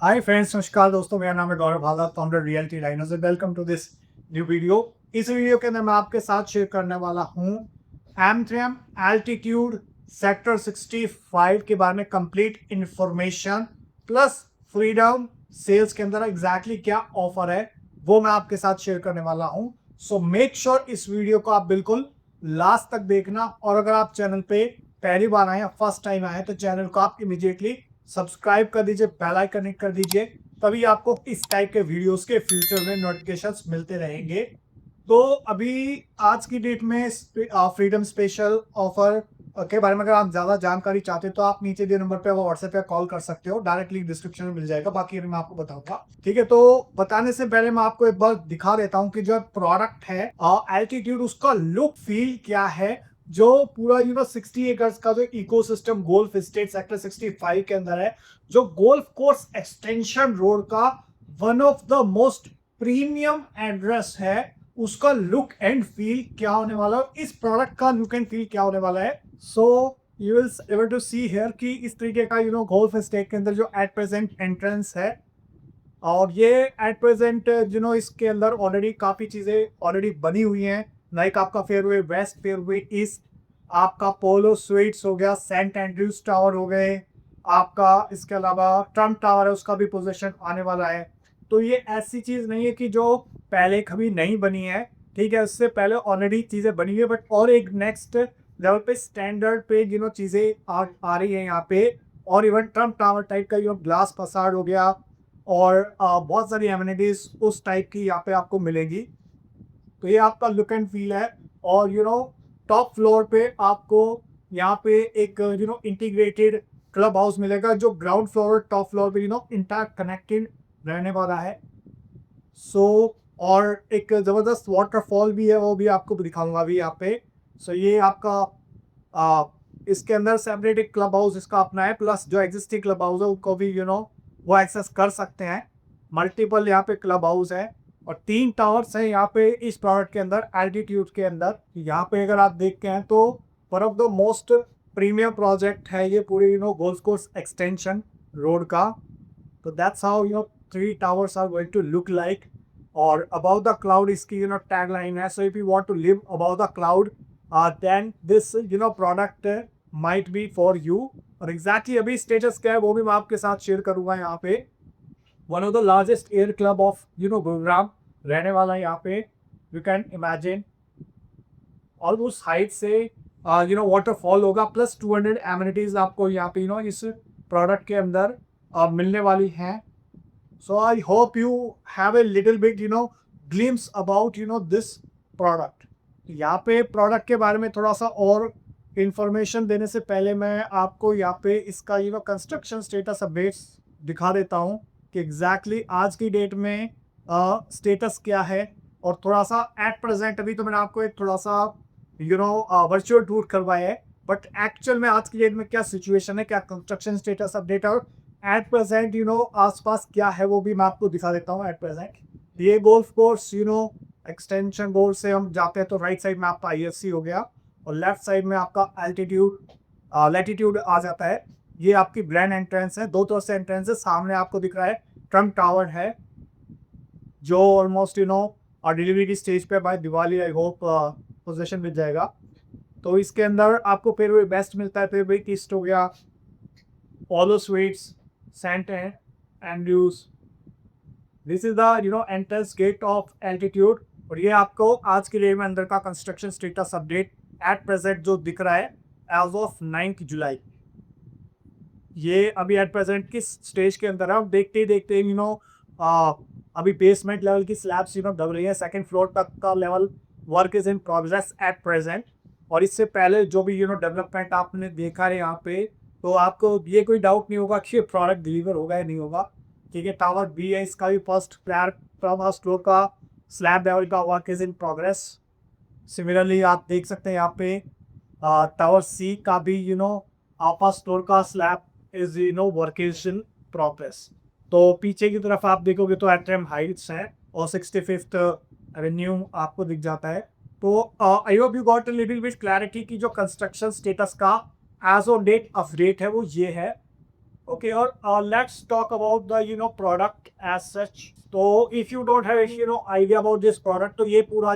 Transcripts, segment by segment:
Hi friends, नमस्कार दोस्तों। मेरा नाम है Gaurav Bhalla, founder Reality Rhinos. Welcome to this new video. इस वीडियो के अंदर मैं आपके साथ शेयर करने वाला हूं एम3एम एल्टीट्यूड सेक्टर 65 के बारे में complete information plus freedom sales के अंदर एग्जैक्टली क्या ऑफर है वो मैं आपके साथ शेयर करने वाला हूं। सो मेक श्योर इस वीडियो को आप बिल्कुल लास्ट तक देखना, और अगर आप चैनल पे पहली बार आए या फर्स्ट टाइम आए तो चैनल को आप इमीडिएटली सब्सक्राइब कर दीजिए, बेल आइकन कनेक्ट कर दीजिए, तभी आपको इस टाइप के वीडियोस के फ्यूचर में नोटिफिकेशंस मिलते रहेंगे। तो अभी आज की डेट में फ्रीडम स्पेशल ऑफर के बारे में अगर आप ज़्यादा जानकारी चाहते हो तो आप नीचे दिए नंबर पे वो व्हाट्सएप पे कॉल कर सकते हो, डायरेक्टली डिस्क्रिप्शन में मिल जाएगा, बाकी मैं आपको बताऊंगा। ठीक है, तो बताने से पहले मैं आपको एक बार दिखा देता हूँ कि जो प्रोडक्ट है एल्टीट्यूड, उसका लुक फील क्या है। जो पूरा 60 एकर्स का जो इकोसिस्टम गोल्फ स्टेट सेक्टर 65 के अंदर है, जो गोल्फ कोर्स एक्सटेंशन रोड का one of the most premium address है, उसका लुक एंड फील क्या होने वाला है, इस प्रोडक्ट का लुक एंड फील क्या होने वाला है। So you will able to see here कि इस तरीके का गोल्फ स्टेट के अंदर जो एट प्रेजेंट एंट्रेंस है, और ये एट प्रेजेंट इसके अंदर ऑलरेडी काफ़ी चीज़ें ऑलरेडी बनी हुई हैं। लाइक आपका फेयरवे वेस्ट, फेयरवे ईस्ट, आपका पोलो स्वीट्स हो गया, सेंट एंड्रयूज टावर हो गए, आपका इसके अलावा ट्रम्प टावर है, उसका भी पोजीशन आने वाला है। तो ये ऐसी चीज़ नहीं है कि जो पहले कभी नहीं बनी है। ठीक है, उससे पहले ऑलरेडी चीज़ें बनी हुई है, बट और एक नेक्स्ट लेवल पे स्टैंडर्ड पे चीज़ें आ रही है यहाँ पे। और इवन ट्रम्प टावर टाइप का ग्लास फसाड हो गया, और बहुत सारी एमिनिटीज उस टाइप की यहाँ पे आपको मिलेगी। तो ये आपका लुक एंड फील है। और टॉप फ्लोर पे आपको यहाँ पे एक इंटीग्रेटेड क्लब हाउस मिलेगा, जो ग्राउंड फ्लोर और टॉप फ्लोर पे इंटर कनेक्टेड रहने वाला है। सो और एक ज़बरदस्त वाटरफॉल भी है, वो भी आपको दिखाऊंगा अभी यहाँ पे। सो ये आपका इसके अंदर सेपरेट एक क्लब हाउस इसका अपना है, प्लस जो एग्जिस्टिंग क्लब हाउस है उनको भी वो एक्सेस कर सकते हैं। मल्टीपल यहाँ पे क्लब हाउस है, और 3 टावर्स हैं यहाँ पे इस प्रोडक्ट के अंदर एल्टीट्यूड के अंदर। यहाँ पे अगर आप देखते हैं तो one of the most premium project है ये पूरे गोल्फ कोर्स एक्सटेंशन रोड का। तो that's how 3 towers are going to look like. और अबाउ द क्लाउड इसकी टैग लाइन है, so if you want to live above the cloud then this product might be for you. और exactly अभी status क्या है वो भी मैं आपके साथ शेयर करूंगा यहाँ पे। One of the largest air club of Gurugram रहने वाला है यहाँ पे। You can imagine almost height से वाटरफॉल होगा, प्लस 200 एमिनिटीज आपको यहाँ पे इस प्रोडक्ट के अंदर मिलने वाली हैं। So I hope you have a little bit glimpse about this product. यहाँ पे प्रोडक्ट के बारे में थोड़ा सा और इंफॉर्मेशन देने से पहले मैं आपको यहाँ पे इसका कंस्ट्रक्शन स्टेटस अपडेट्स दिखा देता हूँ कि एग्जैक्टली आज की डेट में स्टेटस क्या है। और थोड़ा सा एट प्रेजेंट अभी तो मैंने आपको एक थोड़ा सा वर्चुअल टूर करवाया है, बट एक्चुअल में आज की डेट में क्या सिचुएशन है, क्या कंस्ट्रक्शन स्टेटस अपडेट है, और एट प्रेजेंट आसपास क्या है वो भी मैं आपको दिखा देता हूँ। एट प्रेजेंट ये गोल्फ कोर्स एक्सटेंशन गोल से हम जाते हैं तो राइट साइड में आपका आईएफसी हो गया, और लेफ्ट साइड में आपका एल्टीट्यूड लैटिट्यूड आ जाता है। ये आपकी ग्रैंड एंट्रेंस है, दो तरफ से एंट्रेंस है। सामने आपको दिख रहा है ट्रम्प टावर है, जो ऑलमोस्ट और डिलीवरी की स्टेज पे by Diwali I hope position मिल जाएगा। तो इसके अंदर आपको फिर भी बेस्ट मिलता है, फिर भी ईस्ट हो गया, Polo Suites, Saint Andrews. This is the entrance gate of Altitude. और ये आपको आज की डेट में अंदर का construction status update at present जो दिख रहा है एज ऑफ 9 जुलाई। ये अभी एट प्रेजेंट किस स्टेज के अंदर है, अब देखते ही देखते अभी बेसमेंट लेवल की स्लैब्स दब रही है, सेकंड फ्लोर तक का level work is in progress at present. और इससे पहले जो भी डेवलपमेंट आपने देखा है यहाँ पे, तो आपको ये कोई डाउट नहीं होगा कि ये प्रोडक्ट डिलीवर होगा या नहीं होगा। ठीक है, टावर बी है, इसका भी फर्स्ट फ्लोर का स्लैब लेवल का work is in progress. Similarly आप देख सकते हैं यहाँ पे टावर सी का भी फर्स्ट फ्लोर का slab is work in progress. तो पीछे की तरफ आप देखोगे तो एट्रियम हाइट्स है, और 65th एवेन्यू आपको दिख जाता है। तो आई hope you got a little bit clarity की जो कंस्ट्रक्शन स्टेटस का एज ऑन डेट अपडेट है वो ये है। Okay, or let's talk about the product as such. So if you don't have idea about this product, तो ये पूरा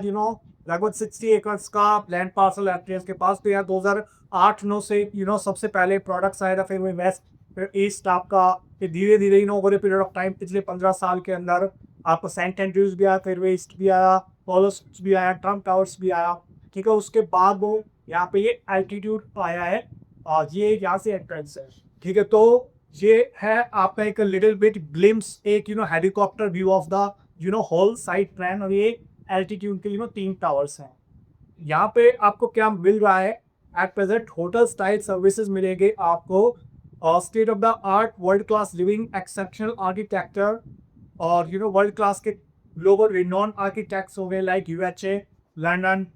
लगभग 60 एकर्स का लैंड पार्सल है के पास। तो यार 2008-9 से सबसे पहले प्रोडक्ट्स आया था, फिर वो वेस्ट, फिर ईस्ट आपका, फिर धीरे धीरे over a period of time पिछले 15 साल के अंदर आपको सेंट एंड्रयूज भी आया, फिर वेस्ट भी आया, पॉलस भी आया, ट्रम्प टावर्स भी आया। ठीक है, उसके बाद वो यहाँ पे ये एल्टीट्यूड आया है और ये यहाँ से एंट्रेंस है। ठीक है, तो ये है आपका एक लिटिल बिट ग्लिम्स, एक helicopter view of the whole site plan. और ये एल्टीट्यूड के 3 टावर्स हैं। यहाँ पे आपको क्या मिल रहा है at present, hotel style services मिलेंगे आपको, और state of the art world class living exceptional architecture, और वर्ल्ड क्लास के ग्लोबल रिनॉन आर्किटेक्ट्स हो गए लाइक यूएचए, लंदन।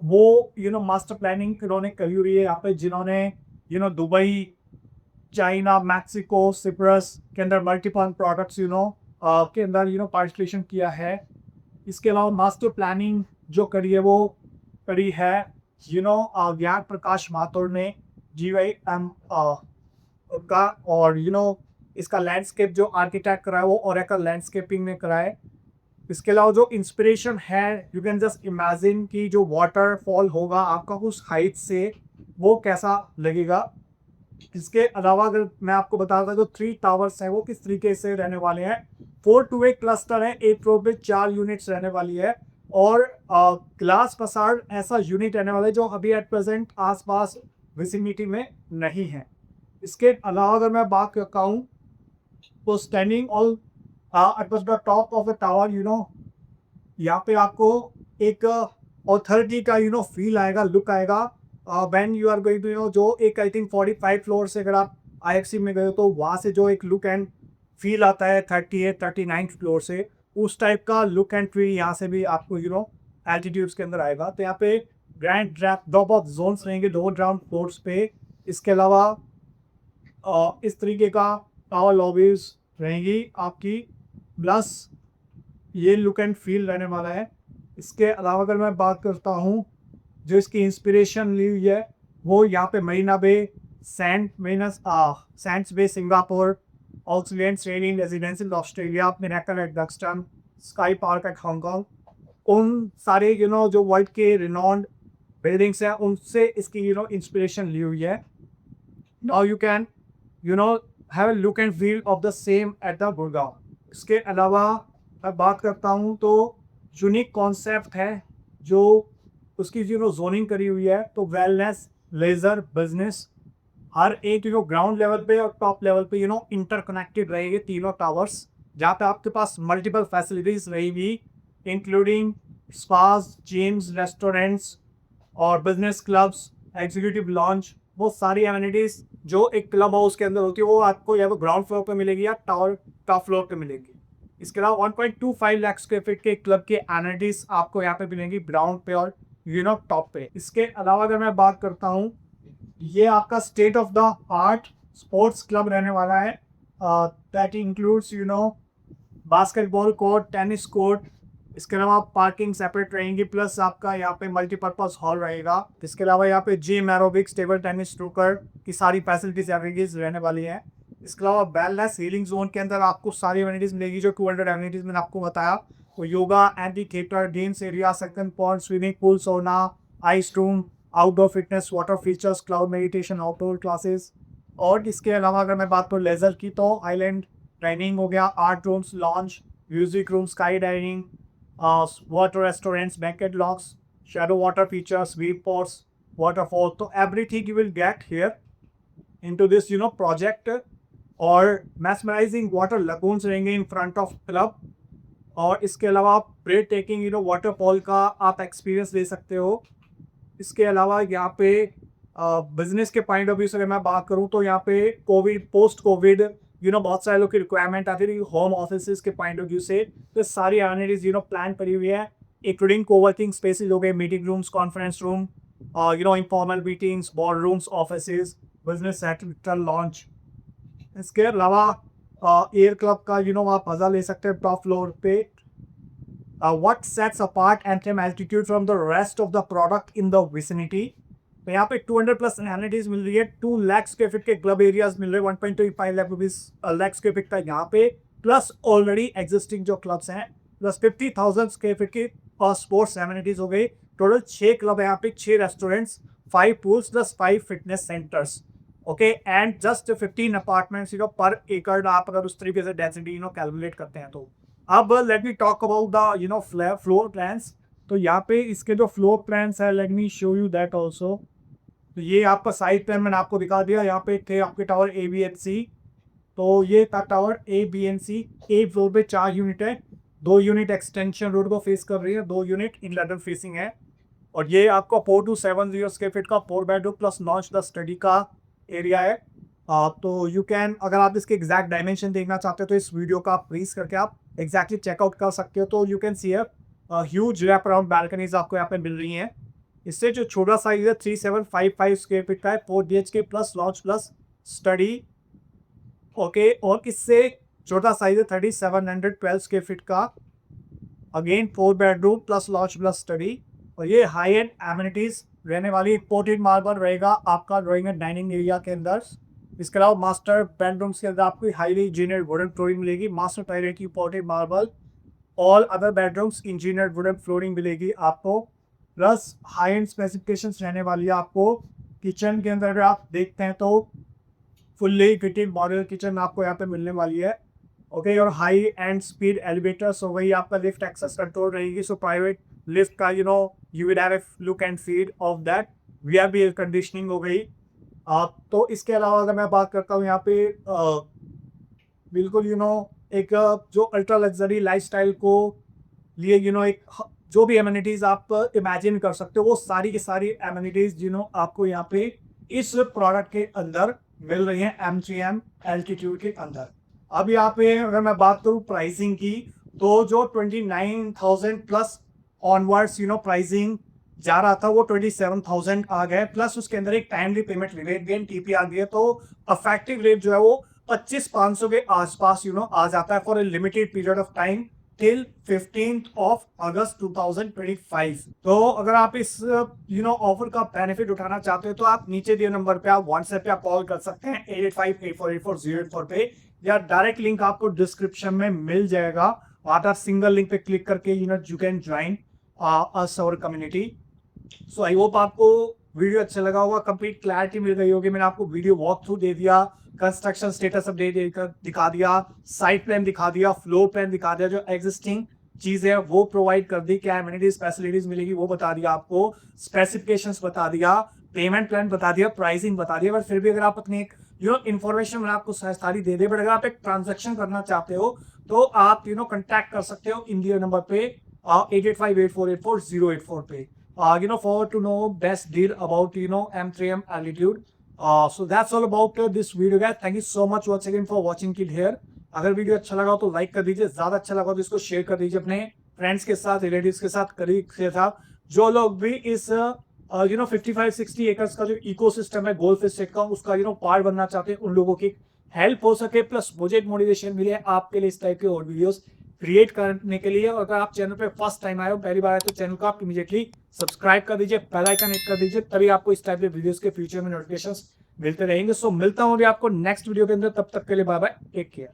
वो मास्टर प्लानिंग इन्होंने करी हुई है यहाँ पे, जिन्होंने दुबई, चाइना, मैक्सिको, सिप्रस के अंदर मल्टीपल प्रोडक्ट्स के अंदर पार्टिसिपेशन किया है। इसके अलावा मास्टर प्लानिंग जो करी है वो करी है ज्ञान प्रकाश माथुर ने GYM का, और इसका लैंडस्केप जो आर्किटेक्ट करा है वो ओरेकल लैंडस्केपिंग ने करा है। इसके अलावा जो इंस्पिरेशन है, यू कैन जस्ट इमेजिन कि जो वाटरफॉल होगा आपका उस हाइट से वो कैसा लगेगा। इसके अलावा अगर मैं आपको बता दूं तो 3 टावर्स हैं वो किस तरीके से रहने वाले हैं। 4 टू 1 क्लस्टर है, एक फ्लोर पे 4 यूनिट्स रहने वाली है, और ग्लास फसाड ऐसा यूनिट रहने वाला है जो अभी एट प्रेजेंट आसपास विसिनिटी में नहीं है। इसके अलावा अगर मैं बात करता हूँ तो standing all at the top of the tower, यहाँ पे आपको एक ऑथोरिटी का फील आएगा, लुक आएगा when you are going to जो एक आई थिंक 45 फ्लोर से अगर आप IFC में गए हो तो वहाँ से जो एक लुक एंड फील आता है 38 39 फ्लोर से, उस टाइप का लुक एंड फील यहाँ से भी आपको एल्टीट्यूड्स के अंदर आएगा। तो यहाँ पे ग्रैंड ड्रॉप ऑफ जोन्स रहेंगे 2 ग्राउंड फ्लोर्स पे। इसके अलावा इस तरीके का टावर लॉबीज रहेंगी आपकी, प्लस ये लुक एंड फील रहने वाला है। इसके अलावा अगर मैं बात करता हूँ जो इसकी इंस्पिरेशन ली हुई है वो यहाँ पे Marina Bay, Sands Bay Singapore, Auckland stadium residential Australia, Miracle at Duxton, Sky Park at Hong Kong, उन सारे जो वर्ल्ड के रिनॉन्ड बिल्डिंग्स हैं उनसे इसकी इंस्पिरेशन ली हुई है। Now you can have a look and feel of the same at the Gurgaon. इसके अलावा मैं बात करता हूँ तो यूनिक कॉन्सेप्ट है जो उसकी जोनिंग करी हुई है, तो वेलनेस, लेजर, बिजनेस, हर एक ग्राउंड लेवल पे और टॉप लेवल पे इंटरकनेक्टेड रहेंगे तीनों टावर्स, जहाँ पे आपके पास मल्टीपल फैसिलिटीज रहेगी इंक्लूडिंग स्पास, जिम्स, रेस्टोरेंट्स और बिजनेस क्लब्स, एग्जीक्यूटिव लॉन्च। वो सारी एमिनिटीज जो एक क्लब हाउस के अंदर होती है वो आपको या तो ग्राउंड फ्लोर पे मिलेगी या टावर टॉप फ्लोर पे मिलेगी। इसके अलावा 1.25 लाख स्क्वायर फीट के क्लब के एमिनिटीज आपको यहाँ पे मिलेंगी ग्राउंड पे और टॉप पे। इसके अलावा अगर मैं बात करता हूँ, ये आपका state of the art sports club रहने वाला है, that includes basketball court, tennis court. इसके अलावा पार्किंग सेपरेट रहेंगी, प्लस आपका यहाँ पे मल्टीपर्पज हॉल रहेगा। इसके अलावा यहाँ पे gym, aerobics, table tennis, snooker की सारी फैसिलिटीज एमिनिटीज रहने वाली हैं। इसके अलावा वेलनेस हीलिंग जोन के अंदर आपको सारी एमिनिटीज मिलेगी जो 200 एमिनिटीज मैंने आपको बताया। तो yoga, anti theatre, games area, second point, swimming pool, sauna, ice room, outdoor fitness, water features, cloud meditation, outdoor classes. और इसके अलावा अगर मैं बात करूँ लेजर की तो आइलैंड डाइनिंग हो गया, art rooms, lounge, music room, sky dining, water restaurants, banquet lawns, shadow water features, V ports, waterfall. तो everything you will get here into this project। और मैस्मराइजिंग वाटर लगून्स रहेंगे इन फ्रंट ऑफ क्लब। और इसके अलावा आप bread taking waterfall का आप experience ले सकते हो। इसके अलावा यहाँ पे बिजनेस के पॉइंट ऑफ व्यू से अगर मैं बात करूँ तो यहाँ पे कोविड, पोस्ट कोविड बहुत सारे लोग की रिक्वायरमेंट आती थी होम ऑफिस के पॉइंट ऑफ व्यू से, तो सारी एमिनिटीज प्लान करी हुई है, इंक्लूडिंग कोवर्किंग स्पेसेस हो गए, meeting rooms, conference room, informal meetings, board rooms, office, business centre, lounge. इसके अलावा एयर क्लब का आप मजा ले सकते हैं टॉप फ्लोर पे। What sets apart Anthem Altitude from the rest of the product in the vicinity? तो यहाँ पे 200 प्लस एमिनिटीज मिल रही है, 2 लाख स्क्वायर फीट के क्लब एरियाज मिल रहे हैं, 1.25 lakh rupees lakh square feet का यहाँ पे, प्लस ऑलरेडी एग्जिस्टिंग जो क्लब्स हैं, प्लस 50,000 स्क्वायर फीट की स्पोर्ट्स एमिनिटीज हो गई। टोटल 6 क्लब है यहाँ पे, 6 restaurants, 5 pools plus 5 fitness centres, okay, and just 15 apartments पर एकड़, आप अगर उस तरीके से डेंसिटी कैलकुलेट करते हैं तो। अब let me talk about the floor plans. तो यहाँ पे इसके जो फ्लोर प्लान्स है, let me show you that also. तो ये आपका साइड प्लान मैंने आपको दिखा दिया। यहाँ पे थे आपके tower A B and C, तो ये था tower A B and C. A floor पे 4 यूनिट है, 2 यूनिट एक्सटेंशन रोड को फेस कर रही है, 2 यूनिट इन लैडर फेसिंग है, और ये आपका 4270 स्क्वायर फीट का 4 bedroom plus launch the study का एरिया है। तो यू कैन, अगर आप इसके एग्जैक्ट डायमेंशन देखना चाहते हो तो इस वीडियो का आप प्लीज करके आप एग्जैक्टली चेकआउट कर सकते हो। तो you can see huge wrap around balconies आपको यहाँ पे मिल रही हैं। इससे जो छोटा साइज है 3755 स्क्वायर फीट का है, 4 BHK plus launch plus study, okay, और इससे छोटा साइज है 3712 स्क्वायर फीट का, again 4 bedroom plus launch plus study, और ये हाई एंड एमिनिटीज रहने वाली। इंपोर्टेड मार्बल रहेगा आपका ड्राइंग एंड डाइनिंग एरिया के अंदर। इसके अलावा मास्टर बेडरूम्स के अंदर आपको हाईली इंजीनियर्ड वुडन फ्लोरिंग मिलेगी, मास्टर टॉयलेट की imported marble, all other bedrooms engineered wooden flooring मिलेगी आपको, प्लस हाई एंड स्पेसिफिकेशंस रहने वाली है आपको। किचन के अंदर अगर आप देखते हैं तो फुल्ली फिटेड मॉडल किचन आपको यहाँ पे मिलने वाली है, ओके, और हाई एंड स्पीड एलिवेटर्स हो गई, आपका लिफ्ट एक्सेस कंट्रोल रहेगी, सो प्राइवेट लिफ्ट का you will have a look and feel of that. VIP air conditioning हो गई। तो इसके अलावा अगर मैं बात करता हूँ यहाँ पे बिल्कुल एक जो अल्ट्रा लग्जरी लाइफस्टाइल को लिए एक जो भी एमिनिटीज आप इमेजिन कर सकते हो वो सारी की सारी एमिनिटीज आपको यहाँ पे इस प्रोडक्ट के अंदर मिल रही है M3M एल्टीट्यूड के अंदर। अब यहाँ पे अगर मैं बात करूँ प्राइसिंग की, तो जो 29,000 प्लस ऑनवर्ड्स प्राइसिंग जा रहा था वो 27,000 आ गए, प्लस उसके अंदर एक timely payment rebate gain TP आ गया, तो अफेक्टिव रेट जो है वो 25,500 के आसपास आ जाता है for a limited period of time till 15th of August 2025। तो अगर आप इस ऑफर का बेनिफिट उठाना चाहते हो तो आप नीचे दिए नंबर पे आप व्हाट्सएप पे आप कॉल कर सकते हैं 8858484084 पे, या डायरेक्ट लिंक आपको डिस्क्रिप्शन में मिल जाएगा। आप सिंगल लिंक पे क्लिक करके you can join us our community. So I hope आपको वीडियो अच्छा लगा होगा, कंप्लीट क्लैरिटी मिल गई होगी। मैंने आपको वीडियो वॉक थ्रू दे दिया, कंस्ट्रक्शन स्टेटस अपडेट दिखा दिया, साइट प्लान दिखा दिया, फ्लोर प्लान दिखा दिया, जो एग्जिस्टिंग चीज है वो प्रोवाइड कर दी, क्या एमिनिटीज फैसिलिटीज मिलेगी वो बता दिया आपको, स्पेसिफिकेशंस बता दिया, पेमेंट प्लान बता दिया, प्राइसिंग बता दिया। बट फिर भी अगर आप अपनी इन्फॉर्मेशन मैंने आपको सारी दे दे, बट अगर आप एक ट्रांजेक्शन करना चाहते हो तो आप कॉन्टैक्ट कर सकते हो इंडिया नंबर पे 8858484084 पे, forward to know best deal about M3M altitude. So that's all about this video guys. Thank you so much once again for watching it here. अगर वीडियो अच्छा लगा तो लाइक कर दीजिए, ज्यादा अच्छा लगा तो इसको शेयर कर दीजिए अपने फ्रेंड्स के साथ, रिलेटिव्स के साथ, कलीग के साथ, जो लोग भी इस 55-60 एकर्स का जो इकोसिस्टम है गोल्ड फिश का उसका पार्ट बनना चाहते हैं, उन लोगों की हेल्प हो सके, प्लस मुझे एक मोटिवेशन मिले आपके लिए इस टाइप के और वीडियोस क्रिएट करने के लिए। अगर आप चैनल पे फर्स्ट टाइम आए हो, पहली बार आए, तो चैनल को आप इमीडिएटली सब्सक्राइब कर दीजिए, बेल आइकन हिट कर दीजिए, तभी आपको इस टाइप के वीडियोस के फ्यूचर में नोटिफिकेशंस मिलते रहेंगे। सो मिलता हूँ आपको नेक्स्ट वीडियो के अंदर, तब तक के लिए बाय बाय, टेक केयर।